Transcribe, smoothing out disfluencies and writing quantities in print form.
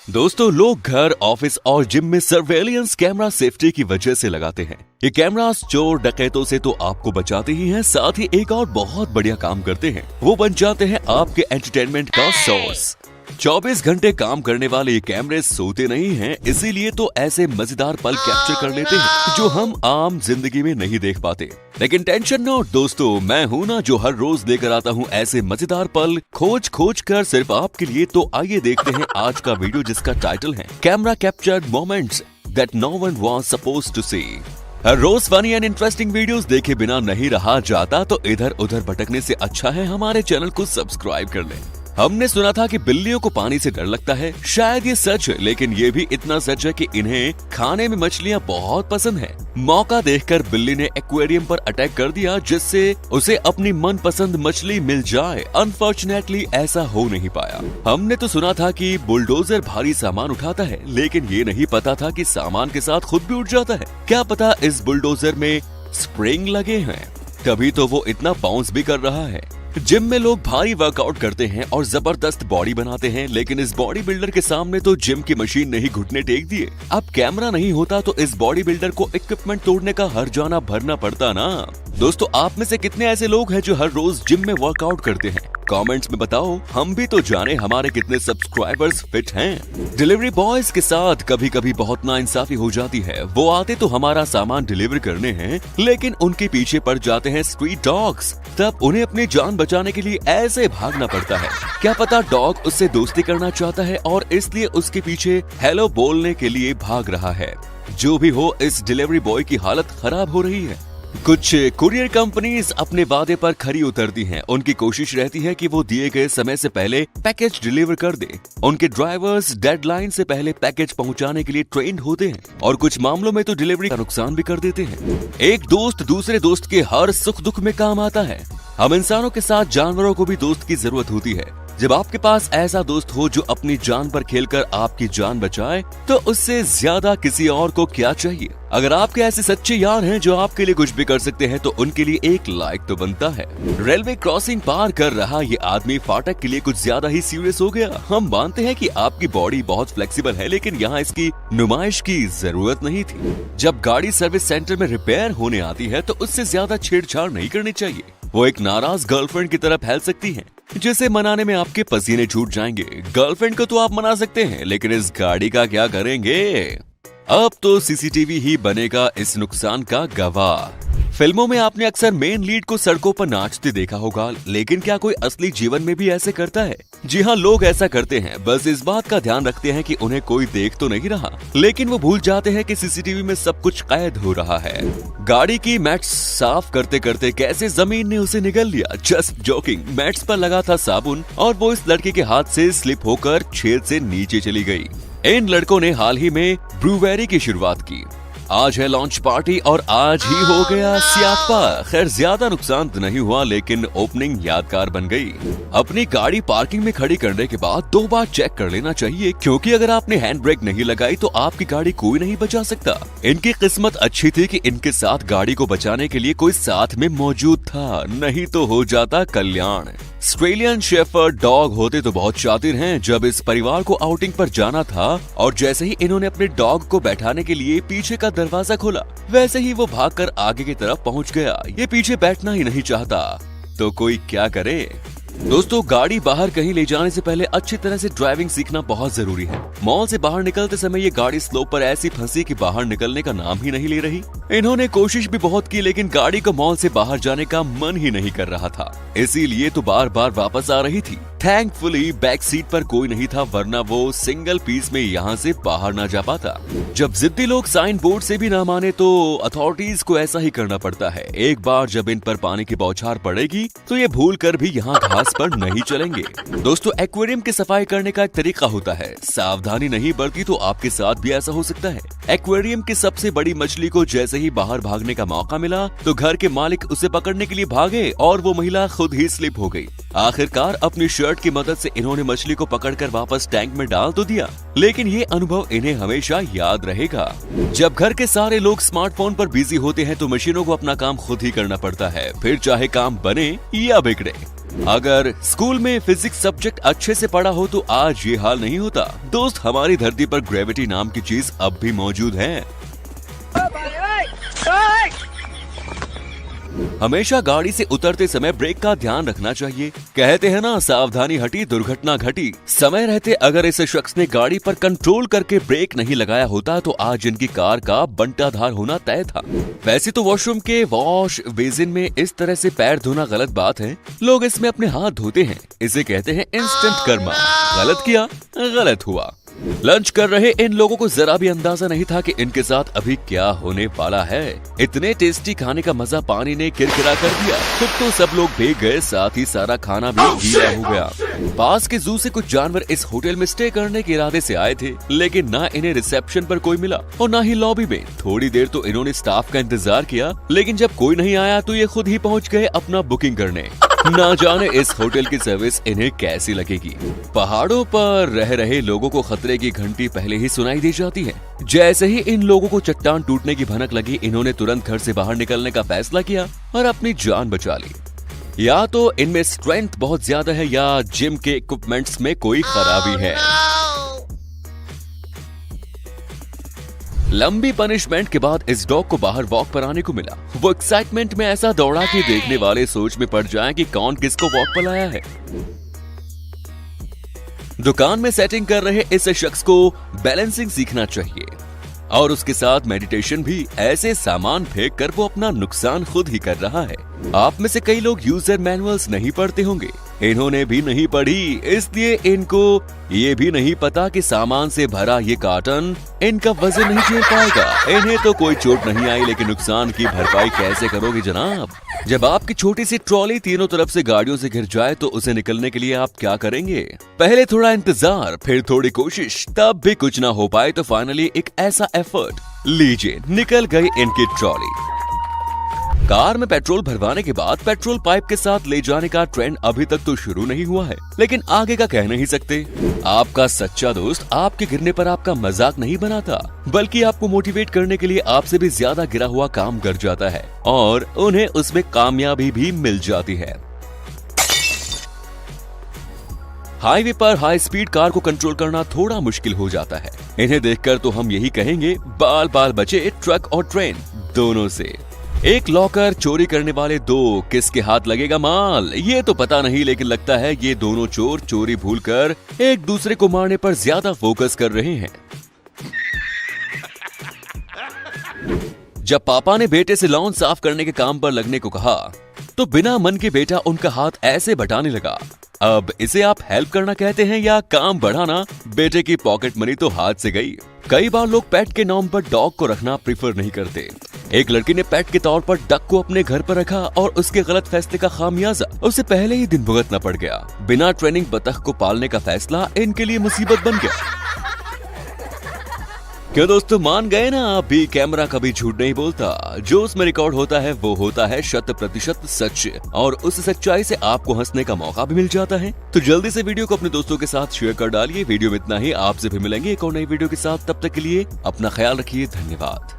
दोस्तों, लोग घर, ऑफिस और जिम में सर्वेलियंस कैमरा सेफ्टी की वजह से लगाते हैं। ये कैमरास चोर डकैतों से तो आपको बचाते ही हैं, साथ ही एक और बहुत बढ़िया काम करते हैं। वो बन जाते हैं आपके एंटरटेनमेंट का सोर्स। 24 घंटे काम करने वाले ये कैमरे सोते नहीं हैं, इसीलिए तो ऐसे मजेदार पल कैप्चर कर लेते हैं जो हम आम जिंदगी में नहीं देख पाते। लेकिन टेंशन नो दोस्तों, मैं हूं ना जो हर रोज लेकर आता हूं ऐसे मजेदार पल खोज खोज कर सिर्फ आपके लिए। तो आइए देखते हैं आज का वीडियो, जिसका टाइटल है camera captured moments that no one was supposed to see. हर रोज फनी एंड इंटरेस्टिंग वीडियोस देखे बिना नहीं रहा जाता, तो इधर उधर भटकने से अच्छा है हमारे चैनल को सब्सक्राइब कर लें। हमने सुना था कि बिल्लियों को पानी से डर लगता है। शायद ये सच है, लेकिन ये भी इतना सच है कि इन्हें खाने में मछलियां बहुत पसंद है। मौका देखकर बिल्ली ने एक्वेरियम पर अटैक कर दिया, जिससे उसे अपनी मनपसंद मछली मिल जाए। अनफॉर्चुनेटली ऐसा हो नहीं पाया। हमने तो सुना था कि बुलडोजर भारी सामान उठाता है, लेकिन ये नहीं पता था कि सामान के साथ खुद भी उठ जाता है। क्या पता इस बुलडोजर में स्प्रिंग लगे हैं, तभी तो वो इतना बाउंस भी कर रहा है। जिम में लोग भारी वर्कआउट करते हैं और जबरदस्त बॉडी बनाते हैं, लेकिन इस बॉडी बिल्डर के सामने तो जिम की मशीन ने ही घुटने टेक दिए। अब कैमरा नहीं होता तो इस बॉडी बिल्डर को इक्विपमेंट तोड़ने का हर्जाना भरना पड़ता ना। दोस्तों, आप में से कितने ऐसे लोग हैं जो हर रोज जिम में वर्कआउट करते हैं? कमेंट्स में बताओ, हम भी तो जाने हमारे कितने सब्सक्राइबर्स फिट हैं। डिलीवरी बॉयज के साथ कभी कभी बहुत नाइंसाफी हो जाती है। वो आते तो हमारा सामान डिलीवर करने हैं, लेकिन उनके पीछे पड़ जाते हैं स्ट्रीट डॉग्स। तब उन्हें अपनी जान बचाने के लिए ऐसे भागना पड़ता है। क्या पता डॉग उससे दोस्ती करना चाहता है और इसलिए उसके पीछे हेलो बोलने के लिए भाग रहा है। जो भी हो, इस डिलीवरी बॉय की हालत खराब हो रही है। कुछ कुरियर कंपनीज अपने वादे पर खरी उतरती हैं। उनकी कोशिश रहती है कि वो दिए गए समय से पहले पैकेज डिलीवर कर दे। उनके ड्राइवर्स डेडलाइन से पहले पैकेज पहुंचाने के लिए ट्रेंड होते हैं और कुछ मामलों में तो डिलीवरी का नुकसान भी कर देते हैं। एक दोस्त दूसरे दोस्त के हर सुख दुख में काम आता है। हम इंसानों के साथ जानवरों को भी दोस्त की जरूरत होती है। जब आपके पास ऐसा दोस्त हो जो अपनी जान पर खेलकर आपकी जान बचाए, तो उससे ज्यादा किसी और को क्या चाहिए। अगर आपके ऐसे सच्चे यार हैं जो आपके लिए कुछ भी कर सकते हैं, तो उनके लिए एक लाइक तो बनता है। रेलवे क्रॉसिंग पार कर रहा ये आदमी फाटक के लिए कुछ ज्यादा ही सीरियस हो गया। हम मानते हैं कि आपकी बॉडी बहुत फ्लेक्सिबल है, लेकिन यहाँ इसकी नुमाइश की जरूरत नहीं थी। जब गाड़ी सर्विस सेंटर में रिपेयर होने आती है, तो उससे ज्यादा छेड़छाड़ नहीं करनी चाहिए। वो एक नाराज गर्लफ्रेंड की तरह फैल सकती है, जिसे मनाने में आपके पसीने छूट जाएंगे। गर्लफ्रेंड को तो आप मना सकते हैं, लेकिन इस गाड़ी का क्या करेंगे? अब तो सीसीटीवी ही बनेगा इस नुकसान का गवाह। फिल्मों में आपने अक्सर मेन लीड को सड़कों पर नाचते देखा होगा, लेकिन क्या कोई असली जीवन में भी ऐसे करता है? जी हाँ, लोग ऐसा करते हैं। बस इस बात का ध्यान रखते हैं कि उन्हें कोई देख तो नहीं रहा, लेकिन वो भूल जाते हैं कि सीसीटीवी में सब कुछ कैद हो रहा है। गाड़ी की मैट्स साफ करते करते कैसे जमीन ने उसे निगल लिया। Just joking. मैट्स पर लगा था साबुन और वो इस लड़के के हाथ से स्लिप होकर छेद से नीचे चली गई। इन लड़कों ने हाल ही में ब्रूवेरी की शुरुआत की। आज है लॉन्च पार्टी और आज ही हो गया स्यापा। खैर, ज्यादा नुकसान तो नहीं हुआ, लेकिन ओपनिंग यादगार बन गई। अपनी गाड़ी पार्किंग में खड़ी करने के बाद 2 बार चेक कर लेना चाहिए, क्योंकि अगर आपने हैंड ब्रेक नहीं लगाई तो आपकी गाड़ी कोई नहीं बचा सकता। इनकी किस्मत अच्छी थी कि इनके साथ गाड़ी को बचाने के लिए कोई साथ में मौजूद था, नहीं तो हो जाता कल्याण। ऑस्ट्रेलियन शेफर्ड डॉग होते तो बहुत शातिर हैं। जब इस परिवार को आउटिंग पर जाना था और जैसे ही इन्होंने अपने डॉग को बैठाने के लिए पीछे का दरवाजा खोला, वैसे ही वो भागकर आगे की तरफ पहुंच गया। ये पीछे बैठना ही नहीं चाहता, तो कोई क्या करे। दोस्तों, गाड़ी बाहर कहीं ले जाने से पहले अच्छी तरह से ड्राइविंग सीखना बहुत जरूरी है। मॉल से बाहर निकलते समय ये गाड़ी स्लोप पर ऐसी फंसी कि बाहर निकलने का नाम ही नहीं ले रही। इन्होंने कोशिश भी बहुत की, लेकिन गाड़ी को मॉल से बाहर जाने का मन ही नहीं कर रहा था, इसीलिए तो बार बार वापस आ रही थी। थैंकफुली बैक सीट पर कोई नहीं था, वरना वो सिंगल पीस में यहाँ से बाहर ना जा पाता। जब जिद्दी लोग साइन बोर्ड से भी ना माने, तो अथॉरिटीज को ऐसा ही करना पड़ता है। एक बार जब इन पर पानी की बौछार पड़ेगी, तो ये भूल कर भी यहाँ घास पर नहीं चलेंगे। दोस्तों, एक्वेरियम की सफाई करने का एक तरीका होता है। सावधानी नहीं बरती तो आपके साथ भी ऐसा हो सकता है। एक्वेरियम की सबसे बड़ी मछली को जैसे ही बाहर भागने का मौका मिला, तो घर के मालिक उसे पकड़ने के लिए भागे और वो महिला खुद ही स्लिप हो गई। आखिरकार अपनी शर्ट की मदद से इन्होंने मछली को पकड़कर वापस टैंक में डाल तो दिया, लेकिन ये अनुभव इन्हें हमेशा याद रहेगा। जब घर के सारे लोग स्मार्टफोन पर बिजी होते हैं, तो मशीनों को अपना काम खुद ही करना पड़ता है, फिर चाहे काम बने या बिगड़े। अगर स्कूल में फिजिक्स सब्जेक्ट अच्छे से पढ़ा हो तो आज ये हाल नहीं होता। दोस्त, हमारी धरती पर ग्रेविटी नाम की चीज अब भी मौजूद है। हमेशा गाड़ी से उतरते समय ब्रेक का ध्यान रखना चाहिए। कहते हैं ना, सावधानी हटी दुर्घटना घटी। समय रहते अगर इस शख्स ने गाड़ी पर कंट्रोल करके ब्रेक नहीं लगाया होता तो आज इनकी कार का बंटाधार होना तय था। वैसे तो वॉशरूम के वॉश बेसिन में इस तरह से पैर धोना गलत बात है। लोग इसमें अपने हाथ धोते हैं। इसे कहते हैं इंस्टेंट कर्मा। गलत किया, गलत हुआ। लंच कर रहे इन लोगों को जरा भी अंदाजा नहीं था कि इनके साथ अभी क्या होने वाला है। इतने टेस्टी खाने का मजा पानी ने किरकिरा कर दिया। खुद तो सब लोग भीग गए, साथ ही सारा खाना भी गीला हो गया। पास के जू से कुछ जानवर इस होटल में स्टे करने के इरादे से आए थे, लेकिन ना इन्हें रिसेप्शन पर कोई मिला और ना ही लॉबी में। थोड़ी देर तो इन्होंने स्टाफ का इंतजार किया, लेकिन जब कोई नहीं आया तो ये खुद ही पहुँच गए अपना बुकिंग करने। ना जाने इस होटल की सर्विस इन्हें कैसी लगेगी। पहाड़ों पर रह रहे लोगों को खतरे की घंटी पहले ही सुनाई दी जाती है। जैसे ही इन लोगों को चट्टान टूटने की भनक लगी, इन्होंने तुरंत घर से बाहर निकलने का फैसला किया और अपनी जान बचा ली। या तो इनमें स्ट्रेंथ बहुत ज्यादा है या जिम के इक्विपमेंट्स में कोई खराबी है। लंबी पनिशमेंट के बाद इस डॉग को बाहर वॉक पर आने को मिला। वो एक्साइटमेंट में ऐसा दौड़ा कि देखने वाले सोच में पड़ जाएं कि कौन किसको वॉक पर लाया है। दुकान में सेटिंग कर रहे इस शख्स को बैलेंसिंग सीखना चाहिए और उसके साथ मेडिटेशन भी। ऐसे सामान फेंक कर वो अपना नुकसान खुद ही कर रहा है। आप में से कई लोग यूजर मैनुअल्स नहीं पढ़ते होंगे। इन्होंने भी नहीं पढ़ी, इसलिए इनको ये भी नहीं पता कि सामान से भरा ये कार्टन इनका वजन नहीं झेल पाएगा। इन्हें तो कोई चोट नहीं आई, लेकिन नुकसान की भरपाई कैसे करोगे जनाब? जब आपकी छोटी सी ट्रॉली तीनों तरफ से गाड़ियों से घिर जाए तो उसे निकलने के लिए आप क्या करेंगे? पहले थोड़ा इंतजार, फिर थोड़ी कोशिश, तब भी कुछ ना हो पाए तो फाइनली एक ऐसा एफर्ट। लीजिए, निकल गई इनकी ट्रॉली। कार में पेट्रोल भरवाने के बाद पेट्रोल पाइप के साथ ले जाने का ट्रेंड अभी तक तो शुरू नहीं हुआ है, लेकिन आगे का कह नहीं सकते। आपका सच्चा दोस्त आपके गिरने पर आपका मजाक नहीं बनाता, बल्कि आपको मोटिवेट करने के लिए आपसे भी ज्यादा गिरा हुआ काम कर जाता है और उन्हें उसमें कामयाबी भी मिल जाती है। हाईवे पर हाई स्पीड कार को कंट्रोल करना थोड़ा मुश्किल हो जाता है। इन्हें देखकर तो हम यही कहेंगे, बाल बाल बचे ट्रक और ट्रेन दोनों से। एक लॉकर चोरी करने वाले दो, किसके हाथ लगेगा माल ये तो पता नहीं, लेकिन लगता है ये दोनों चोर चोरी भूलकर एक दूसरे को मारने पर ज्यादा फोकस कर रहे हैं। जब पापा ने बेटे से लॉन साफ करने के काम पर लगने को कहा तो बिना मन के बेटा उनका हाथ ऐसे बटाने लगा। अब इसे आप हेल्प करना कहते हैं या काम बढ़ाना? बेटे की पॉकेट मनी तो हाथ से गई। कई बार लोग पेट के नाम पर डॉग को रखना प्रीफर नहीं करते। एक लड़की ने पेट के तौर पर डक को अपने घर पर रखा और उसके गलत फैसले का खामियाजा उसे पहले ही दिन भुगतना पड़ गया। बिना ट्रेनिंग बतख को पालने का फैसला इनके लिए मुसीबत बन गया। क्या दोस्तों, मान गए ना आप भी, कैमरा कभी झूठ नहीं बोलता। जो उसमें रिकॉर्ड होता है वो होता है 100% सच, और उस सच्चाई से आपको हंसने का मौका भी मिल जाता है। तो जल्दी से वीडियो को अपने दोस्तों के साथ शेयर कर डालिए। वीडियो में इतना ही, आपसे भी मिलेंगे एक और नई वीडियो के साथ। तब तक के लिए अपना ख्याल रखिए। धन्यवाद।